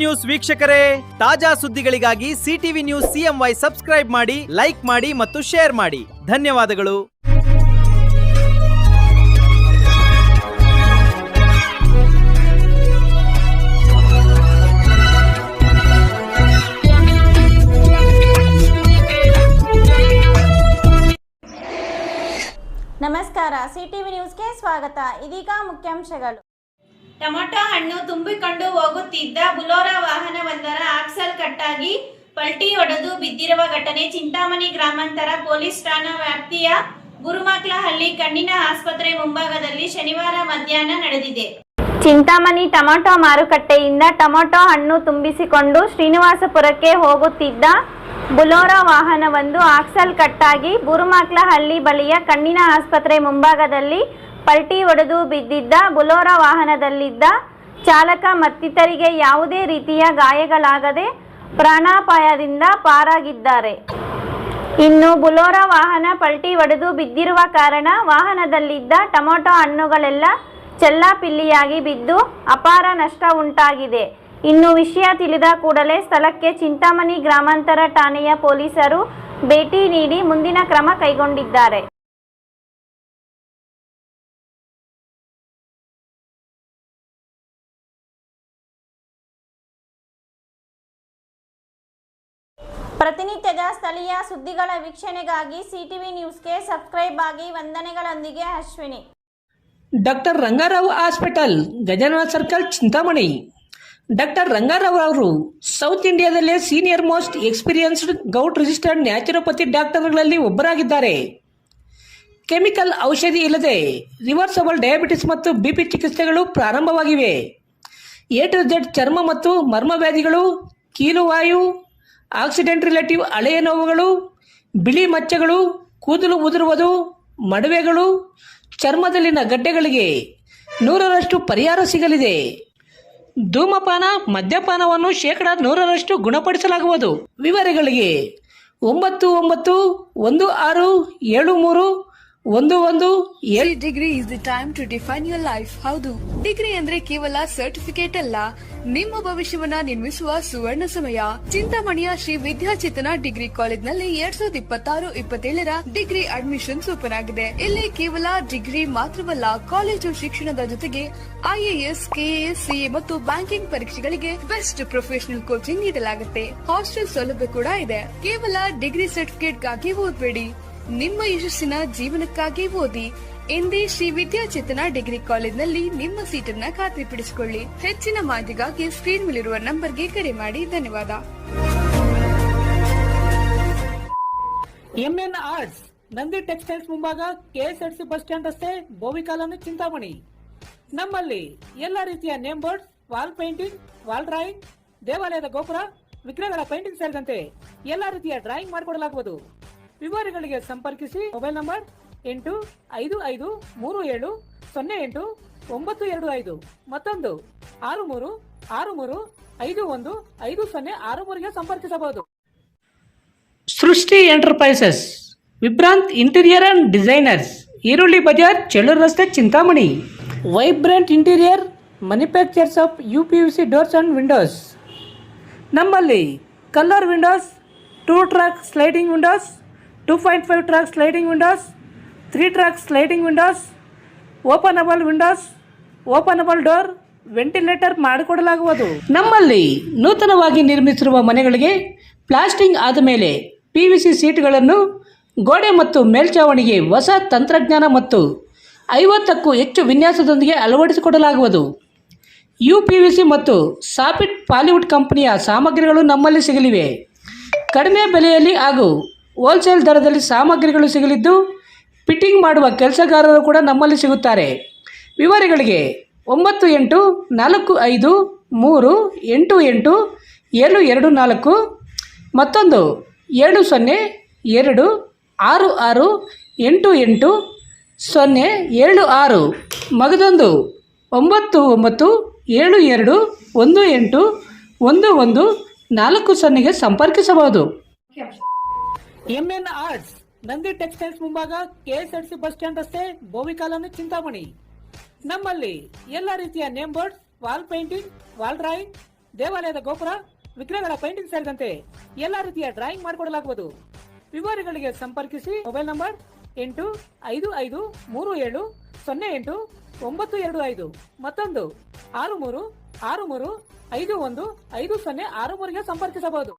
News ವೀಕ್ಷಕರೇ, ತಾಜಾ ಸುದ್ದಿಗಳಿಗಾಗಿ ಸಿಟಿವಿ ನ್ಯೂಸ್ CMY ಸಬ್ಸ್ಕ್ರೈಬ್ ಮಾಡಿ, ಲೈಕ್ ಮಾಡಿ ಮತ್ತು ಶೇರ್ ಮಾಡಿ. ಧನ್ಯವಾದಗಳು. ನಮಸ್ಕಾರ, ಸಿಟಿವಿ ನ್ಯೂಸ್ಗೆ ಸ್ವಾಗತ. ಇದೀಗ ಮುಖ್ಯಾಂಶಗಳು. ಟೊಮೆಟೊ ಹಣ್ಣು ತುಂಬಿಕೊಂಡು ಹೋಗುತ್ತಿದ್ದ ಬುಲೋರಾ ವಾಹನವೊಂದರ ಆಕ್ಸಲ್ ಕಟ್ಟಾಗಿ ಪಲ್ಟಿ ಹೊಡೆದು ಬಿದ್ದಿರುವ ಘಟನೆ ಚಿಂತಾಮಣಿ ಗ್ರಾಮಾಂತರ ಪೊಲೀಸ್ ಠಾಣಾ ವ್ಯಾಪ್ತಿಯ ಗುರುಮಕ್ಲಹಳ್ಳಿ ಕಣ್ಣಿನ ಆಸ್ಪತ್ರೆ ಮುಂಭಾಗದಲ್ಲಿ ಶನಿವಾರ ಮಧ್ಯಾಹ್ನ ನಡೆದಿದೆ. ಚಿಂತಾಮಣಿ ಟೊಮೆಟೊ ಮಾರುಕಟ್ಟೆಯಿಂದ ಟೊಮೆಟೊ ಹಣ್ಣು ತುಂಬಿಸಿಕೊಂಡು ಶ್ರೀನಿವಾಸಪುರಕ್ಕೆ ಹೋಗುತ್ತಿದ್ದ ಬುಲೋರಾ ವಾಹನವೊಂದು ಆಕ್ಸಲ್ ಕಟ್ಟಾಗಿ ಗುರುಮಕ್ಲಹಳ್ಳಿ ಬಳಿಯ ಕಣ್ಣಿನ ಆಸ್ಪತ್ರೆ ಮುಂಭಾಗದಲ್ಲಿ ಪಲ್ಟಿ ಹೊಡೆದು ಬಿದ್ದಿದ್ದ ಬುಲೋರಾ ವಾಹನದಲ್ಲಿದ್ದ ಚಾಲಕ ಮತ್ತಿತರಿಗೆ ಯಾವುದೇ ರೀತಿಯ ಗಾಯಗಳಾಗದೆ ಪ್ರಾಣಾಪಾಯದಿಂದ ಪಾರಾಗಿದ್ದಾರೆ. ಇನ್ನು ಬುಲೋರಾ ವಾಹನ ಪಲ್ಟಿ ಹೊಡೆದು ಬಿದ್ದಿರುವ ಕಾರಣ ವಾಹನದಲ್ಲಿದ್ದ ಟೊಮೆಟೊ ಹಣ್ಣುಗಳೆಲ್ಲ ಚೆಲ್ಲಾಪಿಲ್ಲಿಯಾಗಿ ಬಿದ್ದು ಅಪಾರ ನಷ್ಟ ಉಂಟಾಗಿದೆ. ಇನ್ನು ವಿಷಯ ತಿಳಿದ ಕೂಡಲೇ ಸ್ಥಳಕ್ಕೆ ಚಿಂತಾಮಣಿ ಗ್ರಾಮಾಂತರ ಠಾಣೆಯ ಪೊಲೀಸರು ಭೇಟಿ ನೀಡಿ ಮುಂದಿನ ಕ್ರಮ ಕೈಗೊಂಡಿದ್ದಾರೆ. ಪ್ರತಿನಿತ್ಯದ ಸ್ಥಳೀಯ ಸುದ್ದಿಗಳ ವೀಕ್ಷಣೆಗಾಗಿ ಸಿಟಿವಿ ನ್ಯೂಸ್ಗೆ ಸಬ್ಸ್ಕ್ರೈಬ್ ಆಗಿ. ವಂದನೆಗಳೊಂದಿಗೆ Ashwini. Doctor Rangarao hospital, Gajanana circle, Chintamani. Doctor Rangarao ಅವರು ಸೌತ್ ಇಂಡಿಯಾದಲ್ಲೇ senior most experienced gout registered naturopathy ಡಾಕ್ಟರ್ಗಳಲ್ಲಿ ಒಬ್ಬರಾಗಿದ್ದಾರೆ. ಕೆಮಿಕಲ್ ಔಷಧಿ ಇಲ್ಲದೆ ರಿವರ್ಸಬಲ್ ಡಯಾಬಿಟಿಸ್ ಮತ್ತು BP ಚಿಕಿತ್ಸೆಗಳು ಪ್ರಾರಂಭವಾಗಿವೆ. A to Z ಚರ್ಮ ಮತ್ತು ಮರ್ಮ ವ್ಯಾಧಿಗಳು, ಕೀಲುವಾಯು, ಆಕ್ಸಿಡೆಂಟ್ ರಿಲೇಟಿವ್ ಹಳೆಯ ನೋವುಗಳು, ಬಿಳಿ ಮಚ್ಚೆಗಳು, ಕೂದಲು ಉದುರುವುದು, ಮಡುವೆಗಳು, ಚರ್ಮದಲ್ಲಿನ ಗಡ್ಡೆಗಳಿಗೆ 100% ಪರಿಹಾರ ಸಿಗಲಿದೆ. ಧೂಮಪಾನ, ಮದ್ಯಪಾನವನ್ನು 100% ಗುಣಪಡಿಸಲಾಗುವುದು. ವಿವರಗಳಿಗೆ 99167311 degree is the time to define your life. ಹೌದು, ಡಿಗ್ರಿ ಅಂದ್ರೆ ಕೇವಲ ಸರ್ಟಿಫಿಕೇಟ್ ಅಲ್ಲ, ನಿಮ್ಮ ಭವಿಷ್ಯವನ್ನ ನಿರ್ಮಿಸುವ ಸುವರ್ಣ ಸಮಯ. ಚಿಂತಾಮಣಿಯ ಶ್ರೀ ವಿದ್ಯಾಚೇತನ ಡಿಗ್ರಿ ಕಾಲೇಜ್ನಲ್ಲಿ 2026-27ರ ಡಿಗ್ರಿ ಅಡ್ಮಿಷನ್ಸ್ ಓಪನ್ ಆಗಿದೆ. ಇಲ್ಲಿ ಕೇವಲ ಡಿಗ್ರಿ ಮಾತ್ರವಲ್ಲ, ಕಾಲೇಜು ಶಿಕ್ಷಣದ ಜೊತೆಗೆ IAS, KAS, CA ಮತ್ತು ಬ್ಯಾಂಕಿಂಗ್ ಪರೀಕ್ಷೆಗಳಿಗೆ ಬೆಸ್ಟ್ ಪ್ರೊಫೆಷನಲ್ ಕೋಚಿಂಗ್ ನೀಡಲಾಗುತ್ತೆ. ಹಾಸ್ಟೆಲ್ ಸೌಲಭ್ಯ ಕೂಡ ಇದೆ. ಕೇವಲ ಡಿಗ್ರಿ ಸರ್ಟಿಫಿಕೇಟ್ಗಾಗಿ ಓದಬೇಡಿ, ನಿಮ್ಮ ಯಶಸ್ಸಿನ ಜೀವನಕ್ಕಾಗಿ ಓದಿ. ಎಂದೇ ಶ್ರೀ ವಿದ್ಯಾಚೇತನ ಡಿಗ್ರಿ ಕಾಲೇಜ್ನಲ್ಲಿ ನಿಮ್ಮ ಸೀಟನ್ನ ಖಾತ್ರಿಪಡಿಸಿಕೊಳ್ಳಿ. ಹೆಚ್ಚಿನ ಮಾಹಿತಿಗಾಗಿ ಸ್ಕ್ರೀನ್ ಮೇಲಿರುವ ನಂಬರ್ಗೆ ಕರೆ ಮಾಡಿ. ಧನ್ಯವಾದ. MN ಆರ್ಟ್ಸ್, ನಂದಿ ಟೆಕ್ಸ್ಟೈಲ್ಸ್ ಮುಂಭಾಗ, KSRTC ಬಸ್ ಸ್ಟ್ಯಾಂಡ್ ರಸ್ತೆ, ಬೋವಿ ಕಾಲೋನಿ, ಚಿಂತಾಮಣಿ. ನಮ್ಮಲ್ಲಿ ಎಲ್ಲ ರೀತಿಯ name boards, wall painting, wall drawing, ದೇವಾಲಯದ ಗೋಪುರ, ವಿಗ್ರಹಗಳ ಪೇಂಟಿಂಗ್ ಸೇರಿದಂತೆ ಎಲ್ಲ ರೀತಿಯ ಡ್ರಾಯಿಂಗ್ ಮಾಡಿಕೊಡಲಾಗುವುದು. ವಿವರಗಳಿಗೆ ಸಂಪರ್ಕಿಸಿ. ಮೊಬೈಲ್ ನಂಬರ್ 8553708925, ಮತ್ತೊಂದು 6363515063ಗೆ ಸಂಪರ್ಕಿಸಬಹುದು. Srushti enterprises, Vibhrant interior and designers, ಈರುಳ್ಳಿ ಬಜಾರ್, ಚೆಳ್ಳೂರು ರಸ್ತೆ, Chintamani. Vibrant interior manufactures of UPVC doors and windows. ನಮ್ಮಲ್ಲಿ colour windows, 2 track sliding windows, 2.5 track sliding windows, 3 track sliding windows, openable windows, openable door, ventilator ಮಾಡಿಕೊಡಲಾಗುವುದು. ನಮ್ಮಲ್ಲಿ ನೂತನವಾಗಿ ನಿರ್ಮಿಸಿರುವ ಮನೆಗಳಿಗೆ ಪ್ಲಾಸ್ಟಿಂಗ್ ಆದ ಮೇಲೆ PVC ಸೀಟ್ಗಳನ್ನು ಗೋಡೆ ಮತ್ತು ಮೇಲ್ಛಾವಣಿಗೆ ಹೊಸ ತಂತ್ರಜ್ಞಾನ ಮತ್ತು 50ಕ್ಕೂ ಹೆಚ್ಚು ವಿನ್ಯಾಸದೊಂದಿಗೆ ಅಳವಡಿಸಿಕೊಡಲಾಗುವುದು. UPVC ಮತ್ತು ಸಾಫಿಟ್ ಪಾಲಿವುಡ್ ಕಂಪನಿಯ ಸಾಮಗ್ರಿಗಳು ನಮ್ಮಲ್ಲಿ ಸಿಗಲಿವೆ. ಕಡಿಮೆ ಬೆಲೆಯಲ್ಲಿ ಹಾಗೂ ಹೋಲ್ಸೇಲ್ ದರದಲ್ಲಿ ಸಾಮಗ್ರಿಗಳು ಸಿಗಲಿದ್ದು, ಫಿಟ್ಟಿಂಗ್ ಮಾಡುವ ಕೆಲಸಗಾರರು ಕೂಡ ನಮ್ಮಲ್ಲಿ ಸಿಗುತ್ತಾರೆ. ವಿವರಗಳಿಗೆ 9843887724, ಮತ್ತೊಂದು 7026688076, ಮಗದೊಂದು 9972181140ಗೆ ಸಂಪರ್ಕಿಸಬಹುದು. MN ಆರ್ಟ್ಸ್, ನಂದಿ ಟೆಕ್ಸ್ಟೈಲ್ಸ್ ಮುಂಭಾಗ, KSRTC ಬಸ್ ಸ್ಟ್ಯಾಂಡ್ ರಸ್ತೆ, ಬೋವಿ ಕಾಲೋನಿ, ಚಿಂತಾಮಣಿ. ನಮ್ಮಲ್ಲಿ ಎಲ್ಲ ರೀತಿಯ name boards, wall painting, wall drawing, ದೇವಾಲಯದ ಗೋಪುರ, ವಿಗ್ರಹಗಳ ಪೇಂಟಿಂಗ್ ಸೇರಿದಂತೆ ಎಲ್ಲಾ ರೀತಿಯ ಡ್ರಾಯಿಂಗ್ ಮಾಡಿಕೊಡಲಾಗುವುದು. ವಿವರಗಳಿಗೆ ಸಂಪರ್ಕಿಸಿ. ಮೊಬೈಲ್ ನಂಬರ್ 8553708925, ಮತ್ತೊಂದು 6363515063ಗೆ ಸಂಪರ್ಕಿಸಬಹುದು.